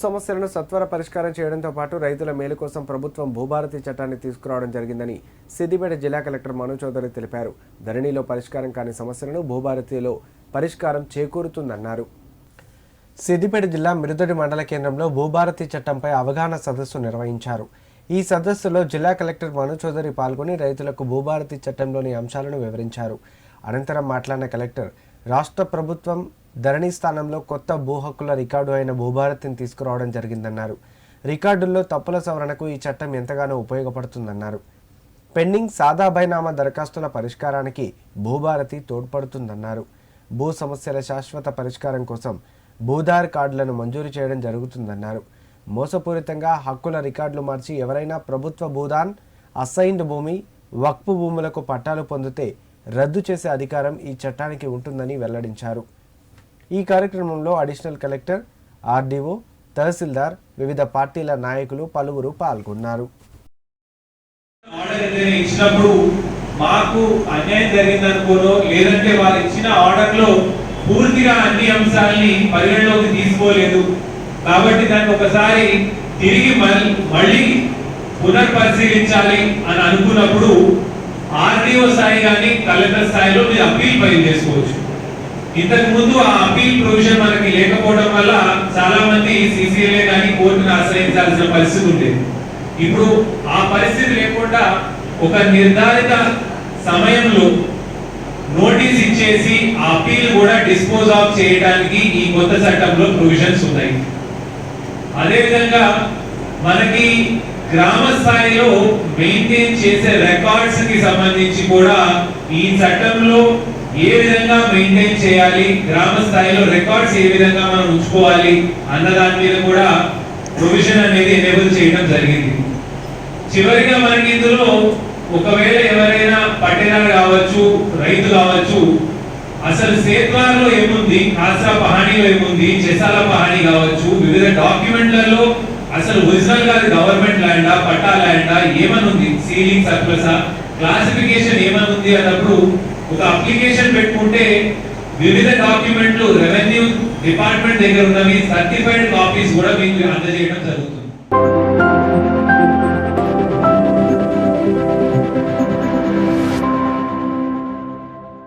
సమస్యలను సత్వర పరిష్కారం చేయడంతో పాటు రైతుల మేలు కోసం ప్రభుత్వం భూభారతి చట్టాన్ని తీసుకురావడం జరిగిందని సిద్దిపేట జిల్లా కలెక్టర్ మను చౌదరి తెలిపారు. ధరణిలో పరిష్కారం కాని సమస్యలను భూభారతిలో పరిష్కారం చేకూరుతుందన్నారు. సిద్దిపేట జిల్లా మిరుదొడి మండల కేంద్రంలో భూభారతి చట్టంపై అవగాహన సదస్సు నిర్వహించారు. ఈ సదస్సులో జిల్లా కలెక్టర్ మను చౌదరి పాల్గొని రైతులకు భూభారతి చట్టంలోని అంశాలను వివరించారు. అనంతరం మాట్లాడిన కలెక్టర్ రాష్ట్ర ప్రభుత్వం ధరణి స్థానంలో కొత్త భూ హక్కుల రికార్డు అయిన భూభారతిని తీసుకురావడం జరిగిందన్నారు. రికార్డుల్లో తప్పుల సవరణకు ఈ చట్టం ఎంతగానో ఉపయోగపడుతుందన్నారు. పెండింగ్ సాదా బైనామా దరఖాస్తుల పరిష్కారానికి భూభారతి తోడ్పడుతుందన్నారు. భూ సమస్యల శాశ్వత పరిష్కారం కోసం భూధార్ కార్డులను మంజూరు చేయడం జరుగుతుందన్నారు. మోసపూరితంగా హక్కుల రికార్డులు మార్చి ఎవరైనా ప్రభుత్వ భూదాన్, అసైన్డ్ భూమి, వక్ఫ్ భూములకు పట్టాలు పొందితే రద్దు చేసే అధికారం ఈ చట్టానికి ఉంటుందని వెల్లడించారు. ఈ కార్యక్రమంలో అడిషనల్ కలెక్టర్, ఆర్డీఓ, తహసీల్దార్, వివిధ పార్టీల నాయకులు పలువురు పాల్గొన్నారు. ఇచ్చినప్పుడు మాకు అన్యాయం జరిగిందనుకోనో లేదంటే వారు ఇచ్చిన ఆర్డర్లో పూర్తిగా అన్ని అంశాలని పరిగణలోకి తీసుకోలేదు కాబట్టి దాన్ని ఒకసారి తిరిగి మళ్ళీ పునర్పరిశీలించాలి అని అనుకున్నప్పుడు ఆర్డీఓ స్థాయి కానీ కలెక్టర్ స్థాయిలో మీరు అప్పీల్ ఫైల్ చేసుకోవచ్చు. ఇంతకు ముందు ఆ అప్పీల్ ప్రొవిజన్ మనకి లేకపోవడం వల్ల చాలా మంది సిసిఎల్ఏ కానీ కోర్టును ఆశ్రయించాల్సిన పరిస్థితి ఉండేది. ఇప్పుడు ఆ పరిస్థితి లేకుండా ఒక నిర్ధారిత సమయంలో నోటీస్ ఇచ్చేసి ఆ అప్పీల్ కూడా డిస్పోజ్ ఆఫ్ చేయడానికి ఈ కొత్త చట్టంలో ప్రొవిజన్స్ ఉన్నాయి. అదేవిధంగా మనకి గ్రామ స్థాయిలో మెయింటైన్ చేసే రికార్డ్స్ కి సంబంధించి కూడా ఈ చట్టంలో ఏ విధంగా మెయింటైన్ చేయాలి, గ్రామ స్థాయిలో రికార్డ్స్ ఏ విధంగా మనం ఉంచుకోవాలి అన్న దాని మీద కూడా ప్రొవిజన్ అనేది ఎనేబుల్ చేయడం జరిగింది. చివరిగా మనకి ఇందులో ఒకవేళ ఎవరైనా పట్టేదారు కావచ్చు, రైతు కావచ్చు, అసలు సేత్వార్లో ఏముంది, ఖాసా పహానీలో ఏముంది, చెసాల పహానీ కావచ్చు, వివిధ డాక్యుమెంట్లలో అసలు ఒరిజినల్ గా గవర్నమెంట్ ల్యాండా, పట్టా ల్యాండా ఏమనుంది, సీలింగ్ సర్ప్లసా, క్లాసిఫికేషన్ ఏమనుంది అన్నప్పుడు ఒక అప్లికేషన్ పెట్టుకుంటే వివిధ డాక్యుమెంట్లు రెవెన్యూ డిపార్ట్మెంట్ దగ్గర ఉన్నవి సర్టిఫైడ్ కాపీస్ కూడా మీకు అందజేయడం జరుగుతుంది.